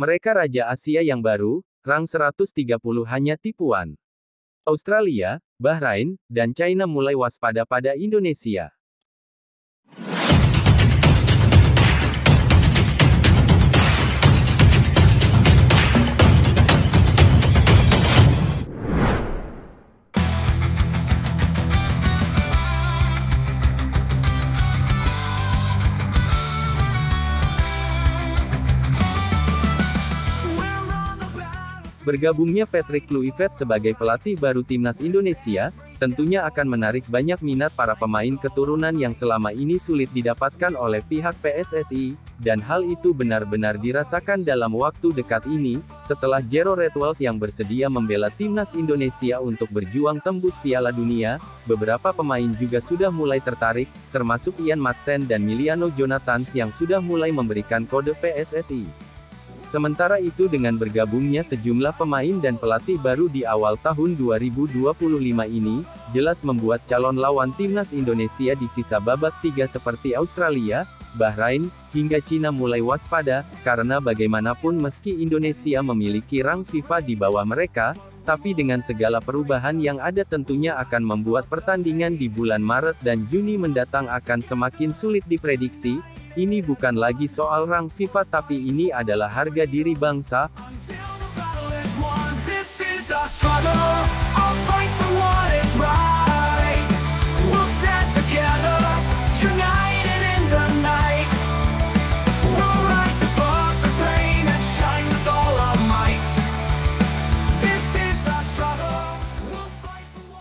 Mereka Raja Asia yang baru, rang 130 hanya tipuan. Australia, Bahrain, dan China mulai waspada pada Indonesia. Bergabungnya Patrick Kluivert sebagai pelatih baru timnas Indonesia, tentunya akan menarik banyak minat para pemain keturunan yang selama ini sulit didapatkan oleh pihak PSSI, dan hal itu benar-benar dirasakan dalam waktu dekat ini, setelah Jero Redwald yang bersedia membela timnas Indonesia untuk berjuang tembus Piala Dunia, beberapa pemain juga sudah mulai tertarik, termasuk Ian Madsen dan Miliano Jonathans yang sudah mulai memberikan kode PSSI. Sementara itu dengan bergabungnya sejumlah pemain dan pelatih baru di awal tahun 2025 ini, jelas membuat calon lawan timnas Indonesia di sisa babak 3 seperti Australia, Bahrain, hingga Cina mulai waspada, karena bagaimanapun meski Indonesia memiliki rang FIFA di bawah mereka, tapi dengan segala perubahan yang ada tentunya akan membuat pertandingan di bulan Maret dan Juni mendatang akan semakin sulit diprediksi. Ini bukan lagi soal rang FIFA tapi ini adalah harga diri bangsa.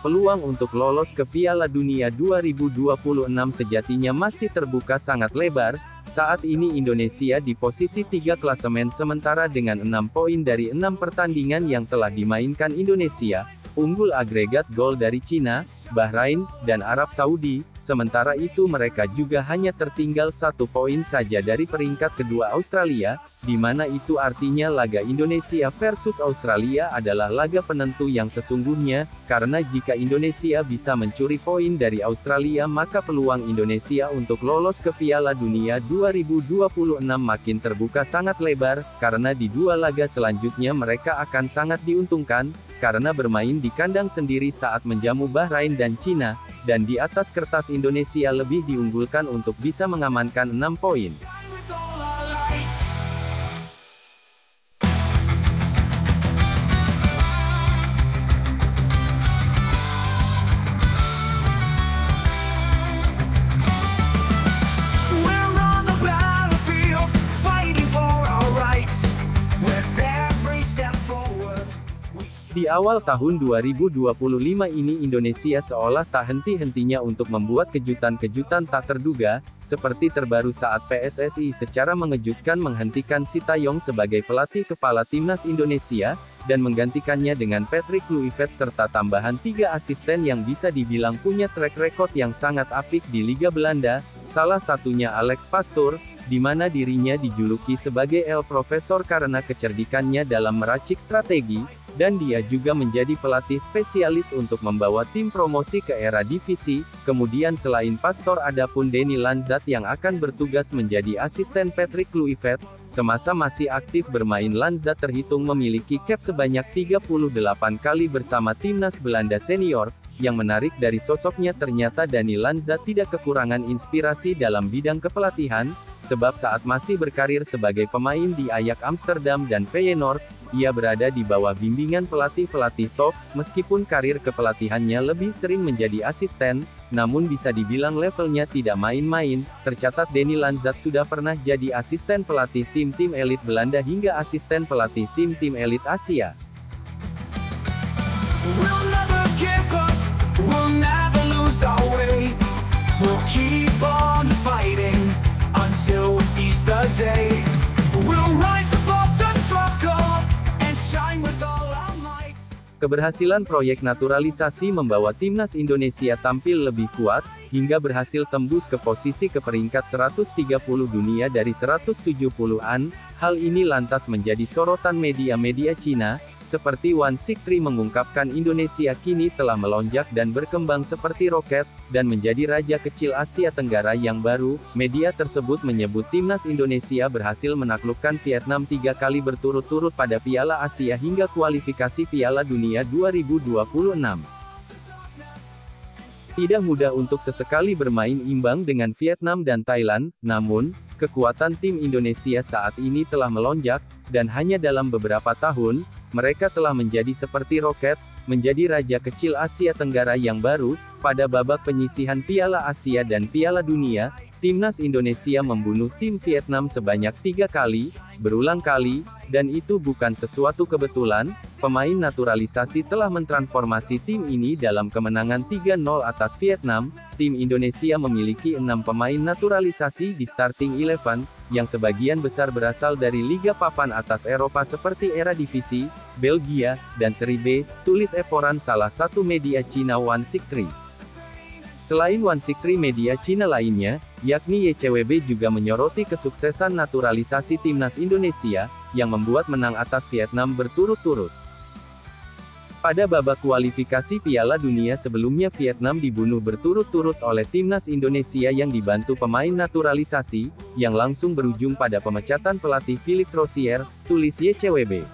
Peluang untuk lolos ke Piala Dunia 2026 sejatinya masih terbuka sangat lebar. Saat ini Indonesia di posisi 3 klasemen sementara dengan 6 poin dari 6 pertandingan yang telah dimainkan Indonesia, unggul agregat gol dari Cina, Bahrain, dan Arab Saudi. Sementara itu mereka juga hanya tertinggal 1 poin saja dari peringkat kedua Australia, di mana itu artinya laga Indonesia versus Australia adalah laga penentu yang sesungguhnya, karena jika Indonesia bisa mencuri poin dari Australia maka peluang Indonesia untuk lolos ke Piala Dunia 2026 makin terbuka sangat lebar, karena di 2 laga selanjutnya mereka akan sangat diuntungkan, karena bermain di kandang sendiri saat menjamu Bahrain dan Cina, dan di atas kertas Indonesia lebih diunggulkan untuk bisa mengamankan 6 poin. Di awal tahun 2025 ini Indonesia seolah tak henti-hentinya untuk membuat kejutan-kejutan tak terduga, seperti terbaru saat PSSI secara mengejutkan menghentikan Sintayong sebagai pelatih kepala timnas Indonesia, dan menggantikannya dengan Patrick Kluivert serta tambahan 3 asisten yang bisa dibilang punya track record yang sangat apik di Liga Belanda, salah satunya Alex Pastoor, di mana dirinya dijuluki sebagai El Profesor karena kecerdikannya dalam meracik strategi, dan dia juga menjadi pelatih spesialis untuk membawa tim promosi ke era divisi. Kemudian selain Pastoor ada pun Denny Lanzat yang akan bertugas menjadi asisten Patrick Kluivert. Semasa masih aktif bermain Lanzat terhitung memiliki cap sebanyak 38 kali bersama timnas Belanda senior. Yang menarik dari sosoknya ternyata Denny Lanzat tidak kekurangan inspirasi dalam bidang kepelatihan, sebab saat masih berkarir sebagai pemain di Ajax Amsterdam dan Feyenoord, ia berada di bawah bimbingan pelatih-pelatih top, meskipun karir kepelatihannya lebih sering menjadi asisten, namun bisa dibilang levelnya tidak main-main. Tercatat Denny Lanzat sudah pernah jadi asisten pelatih tim-tim elit Belanda hingga asisten pelatih tim-tim elit Asia. We'll never lose our way. We'll keep on fighting until we seize the day. We'll rise above the struggle and shine with all our might. Keberhasilan proyek naturalisasi membawa timnas Indonesia tampil lebih kuat, hingga berhasil tembus ke posisi ke peringkat 130 dunia dari 170-an. Hal ini lantas menjadi sorotan media-media Cina, seperti 163 mengungkapkan Indonesia kini telah melonjak dan berkembang seperti roket, dan menjadi raja kecil Asia Tenggara yang baru. Media tersebut menyebut timnas Indonesia berhasil menaklukkan Vietnam 3 kali berturut-turut pada Piala Asia hingga kualifikasi Piala Dunia 2026. Tidak mudah untuk sesekali bermain imbang dengan Vietnam dan Thailand, namun, kekuatan tim Indonesia saat ini telah melonjak, dan hanya dalam beberapa tahun, mereka telah menjadi seperti roket, menjadi raja kecil Asia Tenggara yang baru. Pada babak penyisihan Piala Asia dan Piala Dunia, timnas Indonesia membunuh tim Vietnam sebanyak 3 kali, berulang kali, dan itu bukan sesuatu kebetulan. Pemain naturalisasi telah mentransformasi tim ini dalam kemenangan 3-0 atas Vietnam. Tim Indonesia memiliki 6 pemain naturalisasi di starting 11, yang sebagian besar berasal dari liga papan atas Eropa seperti Eredivisie, Belgia, dan Serie B, tulis Eporan salah satu media Cina 163. Selain 163, media Cina lainnya, yakni YCWB juga menyoroti kesuksesan naturalisasi timnas Indonesia, yang membuat menang atas Vietnam berturut-turut. Pada babak kualifikasi Piala Dunia sebelumnya Vietnam dibunuh berturut-turut oleh timnas Indonesia yang dibantu pemain naturalisasi, yang langsung berujung pada pemecatan pelatih Philippe Troussier, tulis YCWB.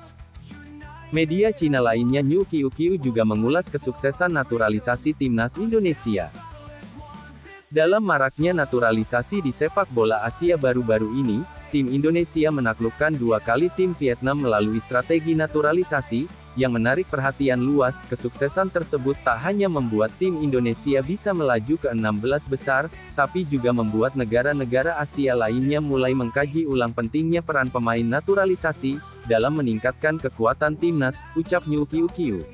Media Cina lainnya New QQ juga mengulas kesuksesan naturalisasi timnas Indonesia. Dalam maraknya naturalisasi di sepak bola Asia baru-baru ini, tim Indonesia menaklukkan 2 kali tim Vietnam melalui strategi naturalisasi, yang menarik perhatian luas. Kesuksesan tersebut tak hanya membuat tim Indonesia bisa melaju ke 16 besar, tapi juga membuat negara-negara Asia lainnya mulai mengkaji ulang pentingnya peran pemain naturalisasi, dalam meningkatkan kekuatan timnas, ucap New QQ.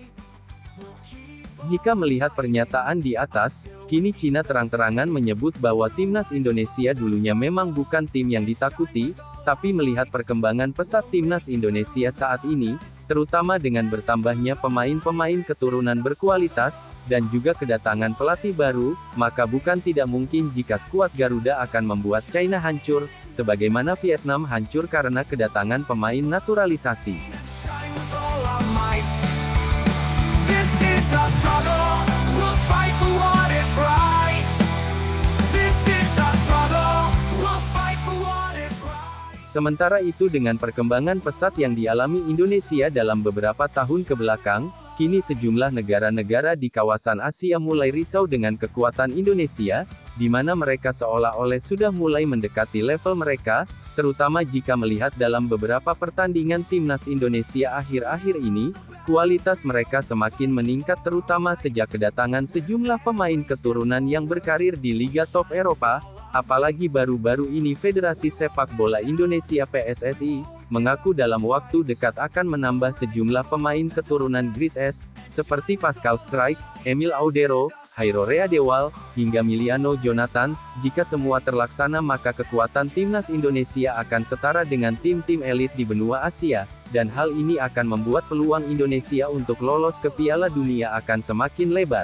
Jika melihat pernyataan di atas, kini Cina terang-terangan menyebut bahwa timnas Indonesia dulunya memang bukan tim yang ditakuti, tapi melihat perkembangan pesat timnas Indonesia saat ini, terutama dengan bertambahnya pemain-pemain keturunan berkualitas, dan juga kedatangan pelatih baru, maka bukan tidak mungkin jika skuad Garuda akan membuat China hancur, sebagaimana Vietnam hancur karena kedatangan pemain naturalisasi. Sementara itu dengan perkembangan pesat yang dialami Indonesia dalam beberapa tahun kebelakang, kini sejumlah negara-negara di kawasan Asia mulai risau dengan kekuatan Indonesia, di mana mereka seolah-olah sudah mulai mendekati level mereka, terutama jika melihat dalam beberapa pertandingan timnas Indonesia akhir-akhir ini, kualitas mereka semakin meningkat terutama sejak kedatangan sejumlah pemain keturunan yang berkarir di liga top Eropa. Apalagi baru-baru ini Federasi Sepak Bola Indonesia PSSI, mengaku dalam waktu dekat akan menambah sejumlah pemain keturunan Grade S, seperti Pascal Struijk, Emil Audero, Hairo Readewal, hingga Miliano Jonathans. Jika semua terlaksana maka kekuatan timnas Indonesia akan setara dengan tim-tim elit di benua Asia, dan hal ini akan membuat peluang Indonesia untuk lolos ke Piala Dunia akan semakin lebar.